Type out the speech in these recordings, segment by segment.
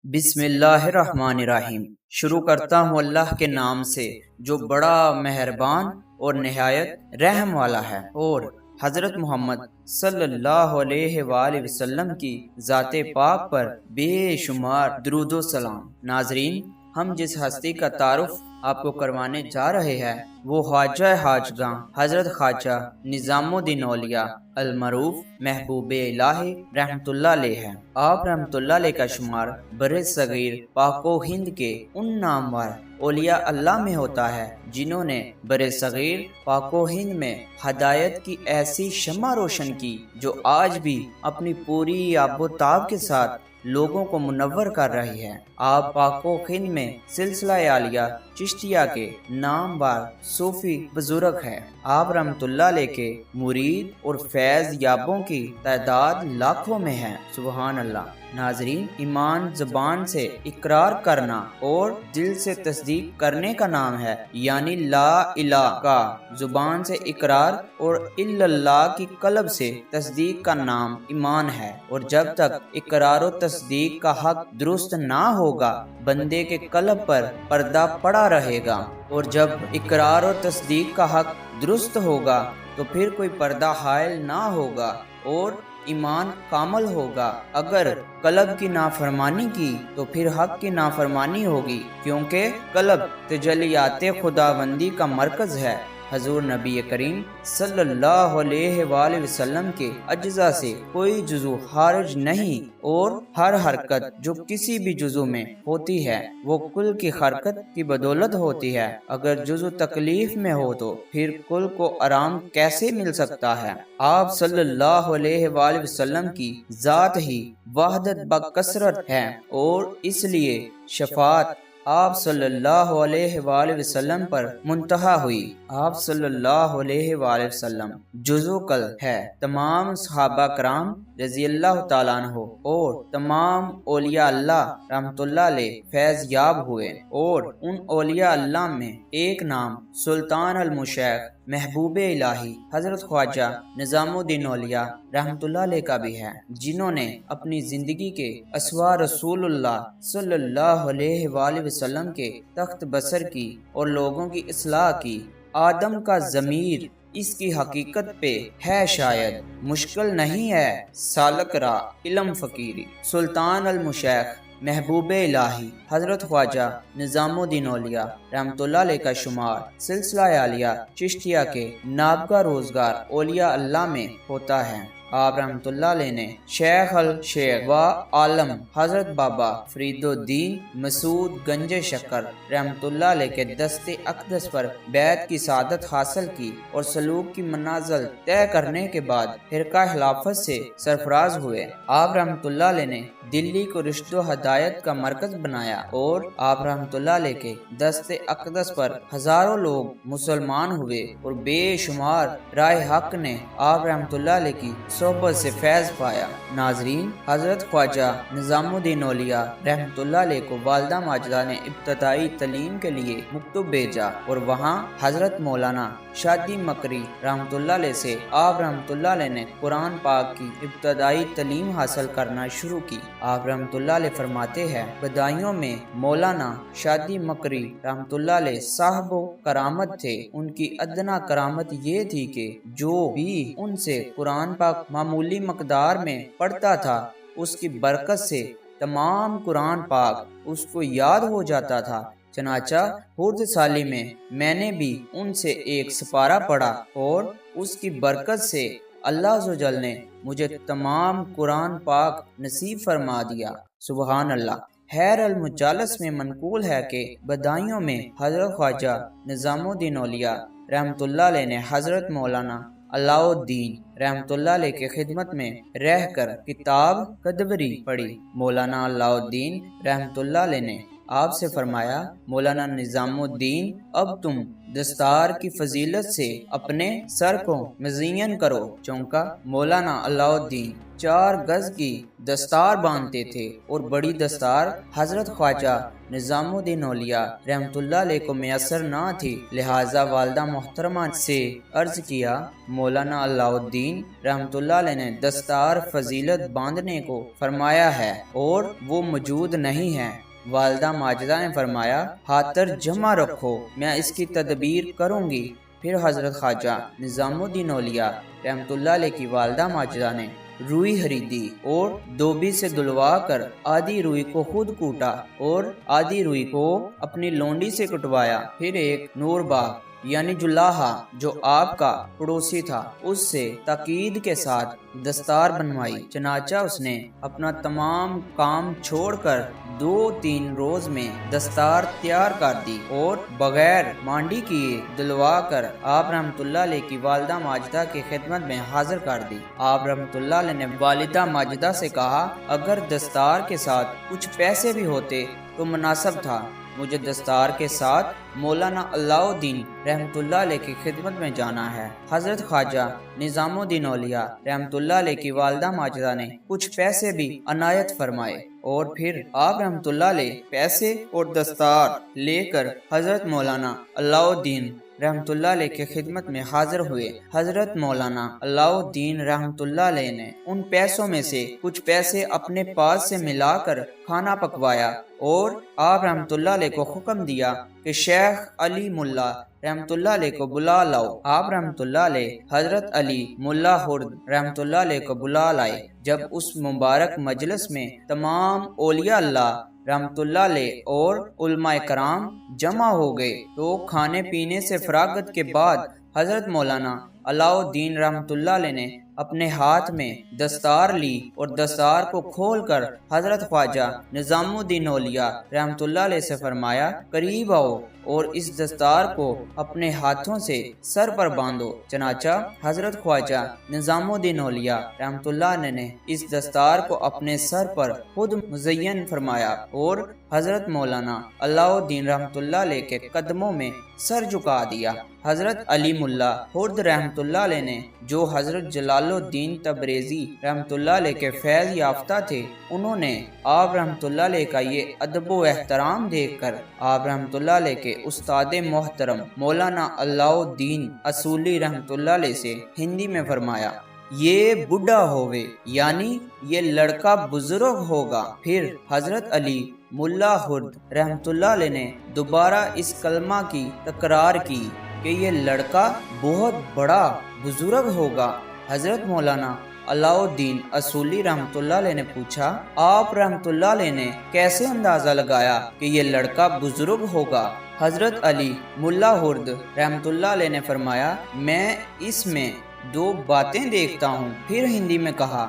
بسم اللہ الرحمن الرحیم۔ شروع کرتا ہوں اللہ کے نام سے جو بڑا مہربان اور نہایت رحم والا ہے، اور حضرت محمد صلی اللہ علیہ وآلہ وسلم کی ذات پاک پر بے شمار درود و سلام۔ ناظرین، ہم جس ہستی کا تعارف آپ کو کروانے جا رہے ہیں وہ خواجہ حاجگاں حضرت خواجہ نظام الدین اولیاء المعروف محبوب الہی رحمت اللہ علیہ ہے۔ آپ رحمت اللہ علیہ کا شمار بر صغیر پاک و ہند کے ان نامور اولیاء اللہ میں ہوتا ہے جنہوں نے بر صغیر پاک و ہند میں ہدایت کی ایسی شمع روشن کی جو آج بھی اپنی پوری آب و تاب کے ساتھ لوگوں کو منور کر رہی ہے۔ آپ پاک و ہند میں سلسلہ عالیہ چشتیہ کے نام بار صوفی بزرگ ہے۔ آپ رحمت اللہ علیہ کے مرید اور فیض یابوں کی تعداد لاکھوں میں ہے، سبحان اللہ۔ ناظرین، ایمان زبان سے اقرار کرنا اور دل سے تصدیق کرنے کا نام ہے، یعنی لا الہ کا زبان سے اقرار اور الا اللہ کی قلب سے تصدیق کا نام ایمان ہے۔ اور جب تک اقرار و تصدیق کا حق درست نہ ہوگا بندے کے قلب پر پردہ پڑا رہے گا، اور جب اقرار و تصدیق کا حق درست ہوگا تو پھر کوئی پردہ حائل نہ ہوگا اور ایمان کامل ہوگا۔ اگر قلب کی نافرمانی کی تو پھر حق کی نافرمانی ہوگی، کیونکہ قلب تجلیات خداوندی کا مرکز ہے۔ حضور نبی کریم صلی اللہ علیہ وآلہ وسلم کے اجزاء سے کوئی جزو خارج نہیں، اور ہر حرکت جو کسی بھی جزو میں ہوتی ہے وہ کل کی حرکت کی بدولت ہوتی ہے۔ اگر جزو تکلیف میں ہو تو پھر کل کو آرام کیسے مل سکتا ہے؟ آپ صلی اللہ علیہ وآلہ وسلم کی ذات ہی وحدت بکثرت ہے، اور اس لیے شفاعت آپ صلی اللہ علیہ وآلہ وسلم پر منتہا ہوئی۔ آپ صلی اللہ علیہ وآلہ وسلم جزو کل ہے۔ تمام صحابہ کرام رضی اللہ تعالیٰ عنہ اور تمام اولیاء اللہ رحمت اللہ علیہ فیض یاب ہوئے، اور ان اولیاء اللہ میں ایک نام سلطان المشیخ محبوب الہی حضرت خواجہ نظام الدین اولیاء رحمت اللہ علیہ کا بھی ہے، جنہوں نے اپنی زندگی کے اسوار رسول اللہ صلی اللہ علیہ وآلہ وسلم کے تخت بسر کی اور لوگوں کی اصلاح کی۔ آدم کا ضمیر اس کی حقیقت پہ ہے شاید، مشکل نہیں ہے سالک را علم فقیری۔ سلطان المشیخ محبوب الہی حضرت خواجہ نظام الدین اولیاء رحمت اللہ علیہ کا شمار سلسلہ عالیہ چشتیہ کے نابغہ روزگار اولیاء اللہ میں ہوتا ہے۔ آپ رحمت اللہ علیہ نے شیخ الشیخ و عالم حضرت بابا فرید الدین مسعود گنج شکر رحمت اللہ علیہ کے دست اقدس پر بیعت کی سعادت حاصل کی، اور سلوک کی منازل طے کرنے کے بعد فرقہ خلافت سے سرفراز ہوئے۔ آپ رحمت اللہ علیہ نے دلی کو رشد و ہدایت کا مرکز بنایا، اور آپ رحمت اللہ علیہ کے دست اقدس پر ہزاروں لوگ مسلمان ہوئے، اور بے شمار راہ حق نے آپ رحمت اللہ علیہ کی صحبت سے فیض پایا۔ ناظرین، حضرت خواجہ نظام الدین اولیاء رحمت اللہ علیہ کو والدہ ماجدہ نے ابتدائی تعلیم کے لیے مکتب بھیجا، اور وہاں حضرت مولانا شادی مکری رحمت اللہ علیہ سے آپ رحمت اللہ علیہ نے قرآن پاک کی ابتدائی تعلیم حاصل کرنا شروع کی۔ آپ رحمت اللہ علیہ فرماتے ہیں، بدایوں میں مولانا شادی مکری رحمت اللہ علیہ صاحب و کرامت تھے۔ ان کی ادنا کرامت یہ تھی کہ جو بھی ان سے قرآن پاک معمولی مقدار میں پڑھتا تھا اس کی برکت سے تمام قرآن پاک اس کو یاد ہو جاتا تھا۔ چنانچہ خرد سالی میں میں نے بھی ان سے ایک سپارہ پڑھا، اور اس کی برکت سے اللہ عز و جل نے مجھے تمام قرآن پاک نصیب فرما دیا، سبحان اللہ۔ خیر المجالس میں منقول ہے کہ بدایوں میں حضرت خواجہ نظام الدین اولیاء رحمت اللہ علیہ نے حضرت مولانا علاء الدین رحمت اللہ علیہ کی خدمت میں رہ کر کتاب قدوری پڑھی۔ مولانا علاء الدین رحمت اللہ علیہ نے آپ سے فرمایا، مولانا نظام الدین، اب تم دستار کی فضیلت سے اپنے سر کو مزین کرو، چونکہ مولانا علاء الدین 4 گز کی دستار باندھتے تھے اور بڑی دستار حضرت خواجہ نظام الدین اولیاء رحمۃ اللہ علیہ کو میسر نہ تھی، لہٰذا والدہ محترمہ سے عرض کیا، مولانا علاء الدین رحمۃ اللہ علیہ نے دستار فضیلت باندھنے کو فرمایا ہے اور وہ موجود نہیں ہے۔ والدہ ماجدہ نے فرمایا، ہاتر جمع رکھو، میں اس کی تدبیر کروں گی۔ پھر حضرت خواجہ نظام الدین اولیاء رحمۃ اللہ علیہ کی والدہ ماجدہ نے روئی خریدی اور دوبی سے دلوا کر آدھی روئی کو خود کوٹا اور آدھی روئی کو اپنی لونڈی سے کٹوایا۔ پھر ایک نور باغ یعنی جلاحہ جو آپ کا پڑوسی تھا، اس سے تاکید کے ساتھ دستار بنوائی۔ چنانچہ اس نے اپنا تمام کام چھوڑ کر 2-3 روز میں دستار تیار کر دی اور بغیر مانڈی کیے دلوا کر آپ رحمۃ اللہ علیہ کی والدہ ماجدہ کی خدمت میں حاضر کر دی۔ آپ رحمۃ اللہ علیہ نے والدہ ماجدہ سے کہا، اگر دستار کے ساتھ کچھ پیسے بھی ہوتے تو مناسب تھا، مجھے دستار کے ساتھ مولانا علاء الدین رحمۃ اللہ علیہ کی خدمت میں جانا ہے۔ حضرت خواجہ نظام الدین اولیاء رحمۃ اللہ علیہ کی والدہ ماجدہ نے کچھ پیسے بھی عنایت فرمائے اور پھر آپ رحمۃ اللہ علیہ پیسے اور دستار لے کر حضرت مولانا علاء الدین رحمۃ اللہ علیہ کی خدمت میں حاضر ہوئے۔ حضرت مولانا علاء الدین رحمۃ اللہ علیہ نے ان پیسوں میں سے کچھ پیسے اپنے پاس سے ملا کر کھانا پکوایا اور آپ رحمۃ اللہ علیہ کو حکم دیا کہ شیخ علی ملا رحمۃ اللہ علیہ کو بلا لاؤ۔ آپ رحمۃ اللہ علیہ حضرت علی ملا خرد رحمۃ اللہ علیہ کو بلا لائے۔ جب اس مبارک مجلس میں تمام اولیاء اللہ رحمۃ اللہ علیہ اور علماء کرام جمع ہو گئے تو کھانے پینے سے فراغت کے بعد حضرت مولانا علاء الدین رحمۃ اللہ علیہ نے اپنے ہاتھ میں دستار لی اور دستار کو کھول کر حضرت خواجہ نظام الدین اولیاء رحمۃ اللہ علیہ سے فرمایا، قریب آؤ اور اس دستار کو اپنے ہاتھوں سے سر پر باندھو۔ چنانچہ حضرت خواجہ نظام الدین اولیاء رحمۃ اللہ علیہ نے اس دستار کو اپنے سر پر خود مزین فرمایا اور حضرت مولانا علاء الدین رحمۃ اللہ علیہ کے قدموں میں سر جھکا دیا۔ حضرت علی ملا خرد رحمۃ اللہ علیہ نے جو حضرت جلال الدین تبریزی رحمۃ اللہ علیہ کے فیض یافتہ تھے، انہوں نے آپ رحمۃ اللہ علیہ کا یہ ادب و احترام دیکھ کر آپ رحمۃ اللہ علیہ کے استاد محترم مولانا علاء الدین اصولی رحمۃ اللہ علیہ سے ہندی میں فرمایا، یہ بڈھا ہوئے یعنی یہ لڑکا بزرگ ہوگا۔ پھر حضرت علی ملا خرد رحمۃ اللہ علیہ نے دوبارہ اس کلمہ کی تکرار کی کہ یہ لڑکا بہت بڑا بزرگ ہوگا۔ حضرت مولانا علاء الدین اصولی رحمۃ اللہ علیہ نے پوچھا، آپ رحمۃ اللہ علیہ نے کیسے اندازہ لگایا کہ یہ لڑکا بزرگ ہوگا؟ حضرت علی ملا خرد رحمۃ اللہ علیہ نے فرمایا، میں اس میں 2 باتیں دیکھتا ہوں۔ پھر ہندی میں کہا،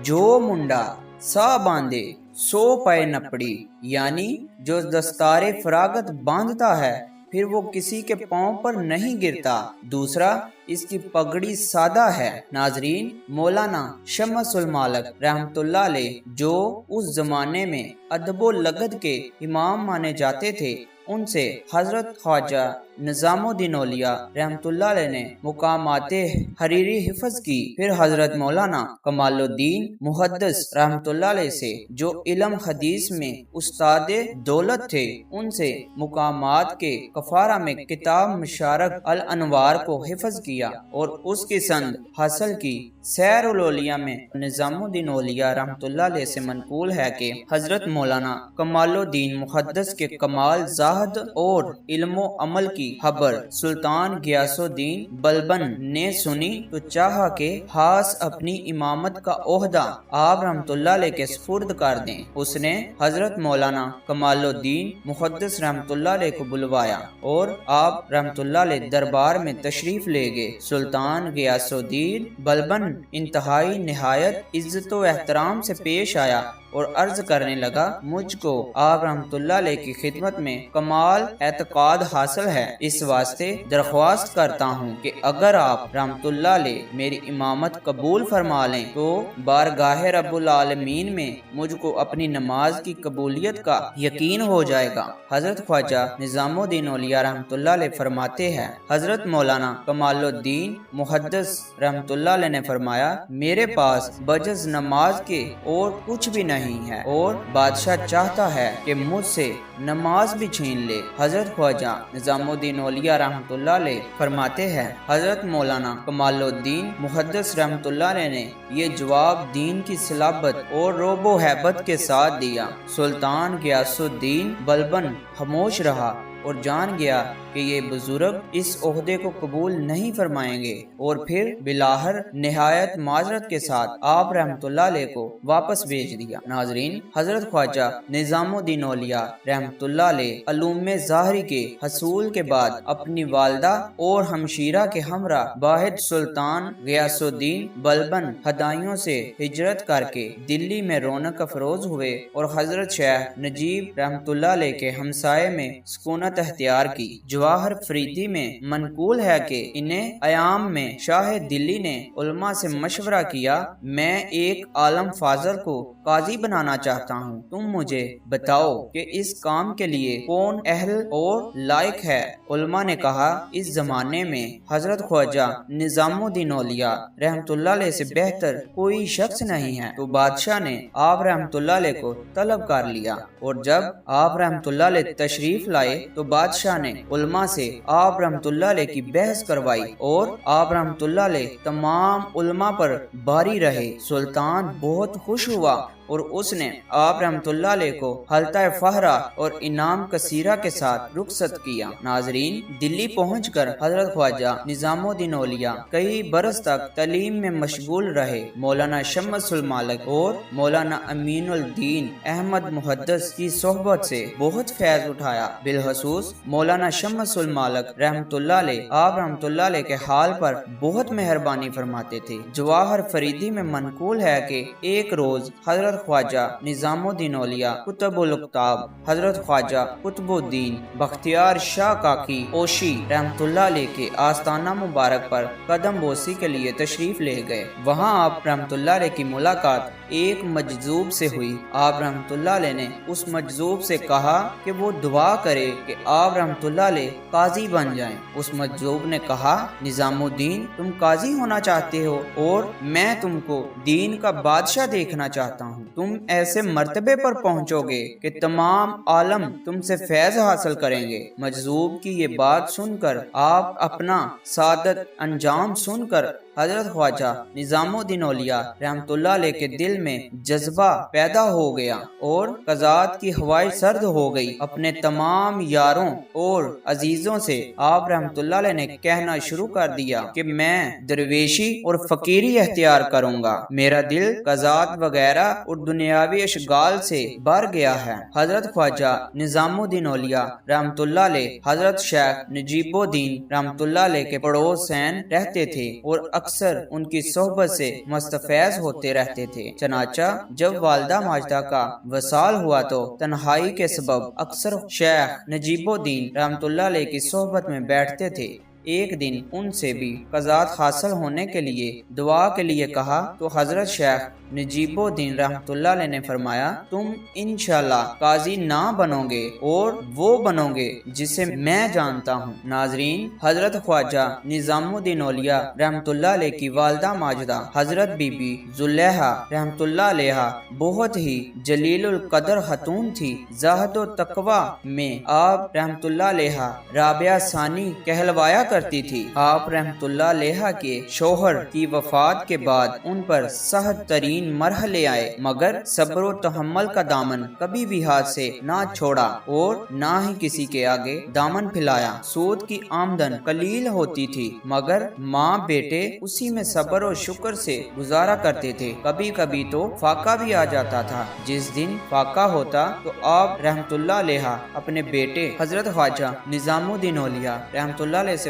جو منڈا سا باندھے سو پائے نپڑی، یعنی جو دستار فراغت باندھتا ہے پھر وہ کسی کے پاؤں پر نہیں گرتا۔ دوسرا، اس کی پگڑی سادہ ہے۔ ناظرین، مولانا شمس المالک رحمۃ اللہ علیہ جو اس زمانے میں ادب و لغت کے امام مانے جاتے تھے، ان سے حضرت خواجہ نظام الدین اولیاء رحمۃ اللہ علیہ نے مقامات حریری حفظ کی۔ پھر حضرت مولانا کمال الدین محدث رحمۃ اللہ علیہ سے جو علم حدیث میں استاد دولت تھے، ان سے مقامات کے کفارہ میں کتاب مشارک الانوار کو حفظ کیا اور اس کی سند حاصل کی۔ سیر الاولیاء میں نظام الدین اولیاء رحمۃ اللہ علیہ سے منقول ہے کہ حضرت مولانا کمال الدین محدث کے کمال زاہد اور علم و عمل کی خبر سلطان غیاث الدین بلبن نے سنی تو چاہا کہ خاص اپنی امامت کا عہدہ آپ رحمۃ اللہ علیہ کے سپرد کر دیں۔ اس نے حضرت مولانا کمال الدین محدث رحمۃ اللہ علیہ کو بلوایا اور آپ رحمۃ اللہ علیہ دربار میں تشریف لے گئے۔ سلطان غیاث الدین بلبن انتہائی نہایت عزت و احترام سے پیش آیا اور عرض کرنے لگا مجھ کو آپ رحمت اللہ علیہ کی خدمت میں کمال اعتقاد حاصل ہے، اس واسطے درخواست کرتا ہوں کہ اگر آپ رحمت اللہ علیہ میری امامت قبول فرما لیں تو بارگاہ رب العالمین میں مجھ کو اپنی نماز کی قبولیت کا یقین ہو جائے گا۔ حضرت خواجہ نظام الدین اولیاء رحمت اللہ علیہ فرماتے ہیں، حضرت مولانا کمال الدین محدث رحمت اللہ علیہ نے فرمایا میرے پاس بجز نماز کے اور کچھ بھی نہیں ہے اور بادشاہ چاہتا ہے کہ مجھ سے نماز بھی چھین لے۔ حضرت خواجہ نظام الدین اولیاء رحمت اللہ علیہ فرماتے ہیں، حضرت مولانا کمال الدین محدث رحمت اللہ علیہ نے یہ جواب دین کی صلابت اور روب و ہیبت کے ساتھ دیا۔ سلطان غیاث الدین بلبن خاموش رہا اور جان گیا کہ یہ بزرگ اس عہدے کو قبول نہیں فرمائیں گے، اور پھر بلاہر نہایت معذرت کے ساتھ آپ رحمت اللہ علیہ کو واپس بھیج دیا۔ ناظرین، حضرت خواجہ نظام الدین اولیاء رحمت اللہ علیہ علوم ظاہری کے حصول کے بعد اپنی والدہ اور ہمشیرہ کے ہمراہ واحد سلطان غیاث الدین بلبن ہدایوں سے ہجرت کر کے دلی میں رونق افروز ہوئے اور حضرت شیخ نجیب رحمت اللہ علیہ کے ہمسائے میں سکونت اختیار کی۔ جواہر فریدی میں منقول ہے کہ انہیں ایام میں شاہ دلی نے علماء سے مشورہ کیا، میں ایک عالم فاضل کو قاضی بنانا چاہتا ہوں، تم مجھے بتاؤ کہ اس کام کے لیے کون اہل اور لائق ہے۔ علماء نے کہا اس زمانے میں حضرت خواجہ نظام الدین اولیاء رحمت اللہ علیہ سے بہتر کوئی شخص نہیں ہے۔ تو بادشاہ نے آپ رحمت اللہ علیہ کو طلب کر لیا، اور جب آپ رحمت اللہ علیہ تشریف لائے تو بادشاہ نے علماء سے آپ رحمت اللہ علیہ کی بحث کروائی اور آپ رحمت اللہ علیہ تمام علماء پر باری رہے۔ سلطان بہت خوش ہوا اور اس نے آپ رحمت اللہ علیہ کو حلقہ فہرہ اور انعام کثیرہ کے ساتھ رخصت کیا۔ ناظرین، دلی پہنچ کر حضرت خواجہ نظام الدین اولیاء کئی برس تک تعلیم میں مشغول رہے۔ مولانا شمس المالک اور مولانا امین الدین احمد محدث کی صحبت سے بہت فیض اٹھایا۔ بالخصوص مولانا شمس المالک رحمت اللہ علیہ آپ رحمت اللہ علیہ کے حال پر بہت مہربانی فرماتے تھے۔ جواہر فریدی میں منقول ہے کہ ایک روز حضرت خواجہ نظام الدین اولیاء قطب الاقطاب حضرت خواجہ قطب الدین بختیار شاہ کاکی اوشی رحمت اللہ علیہ کے آستانہ مبارک پر قدم بوسی کے لیے تشریف لے گئے۔ وہاں آپ رحمت اللہ علیہ کی ملاقات ایک مجذوب سے ہوئی۔ آپ رحمت اللہ علیہ نے اس مجذوب سے کہا کہ وہ دعا کرے کہ آپ رحمت اللہ علیہ قاضی بن جائیں۔ اس مجذوب نے کہا، نظام الدین تم قاضی ہونا چاہتے ہو اور میں تم کو دین کا بادشاہ دیکھنا چاہتا ہوں۔ تم ایسے مرتبے پر پہنچو گے کہ تمام عالم تم سے فیض حاصل کریں گے۔ مجذوب کی یہ بات سن کر آپ اپنا سعادت انجام سن کر حضرت خواجہ نظام الدین اولیاء رحمت اللہ علیہ کے دل میں جذبہ پیدا ہو گیا اور قضات کی ہوائیں سرد ہو گئی۔ اپنے تمام یاروں اور عزیزوں سے آپ رحمت اللہ علیہ نے کہنا شروع کر دیا کہ میں درویشی اور فقیری اختیار کروں گا، میرا دل قضات وغیرہ اور دنیاوی اشغال سے بھر گیا ہے۔ حضرت خواجہ نظام الدین اولیاء رحمت اللہ علیہ حضرت شیخ نجیب الدین رحمت اللہ علیہ کے پڑوس رہتے تھے اور اکثر ان کی صحبت سے مستفیض ہوتے رہتے تھے۔ چنانچہ جب والدہ ماجدہ کا وصال ہوا تو تنہائی کے سبب اکثر شیخ نجیب الدین رحمت اللہ علیہ کی صحبت میں بیٹھتے تھے۔ ایک دن ان سے بھی قضات حاصل ہونے کے لیے دعا کے لیے کہا تو حضرت شیخ نجیب الدین رحمت اللہ علیہ نے فرمایا، تم انشاءاللہ قاضی نہ بنو گے اور وہ بنو گے جسے میں جانتا ہوں۔ ناظرین، حضرت خواجہ نظام الدین اولیاء رحمت اللہ علیہ کی والدہ ماجدہ حضرت بی بی زلیخا رحمت اللہ علیہ بہت ہی جلیل القدر خاتون تھی۔ زہد و تقوی میں آپ رحمت اللہ علیہ رابعہ ثانی کہلوایا کرتی تھی۔ آپ رحمت اللہ علیہ کے شوہر کی وفات کے بعد ان پر سخت ترین مرحلے آئے، مگر صبر و تحمل کا دامن کبھی بھی ہاتھ سے نہ چھوڑا اور نہ ہی کسی کے آگے دامن پھیلایا۔ سود کی آمدن قلیل ہوتی تھی مگر ماں بیٹے اسی میں صبر و شکر سے گزارا کرتے تھے۔ کبھی کبھی تو فاقہ بھی آ جاتا تھا۔ جس دن فاقہ ہوتا تو آپ رحمت اللہ علیہ اپنے بیٹے حضرت خواجہ نظام الدین اولیاء رحمت اللہ علیہ سے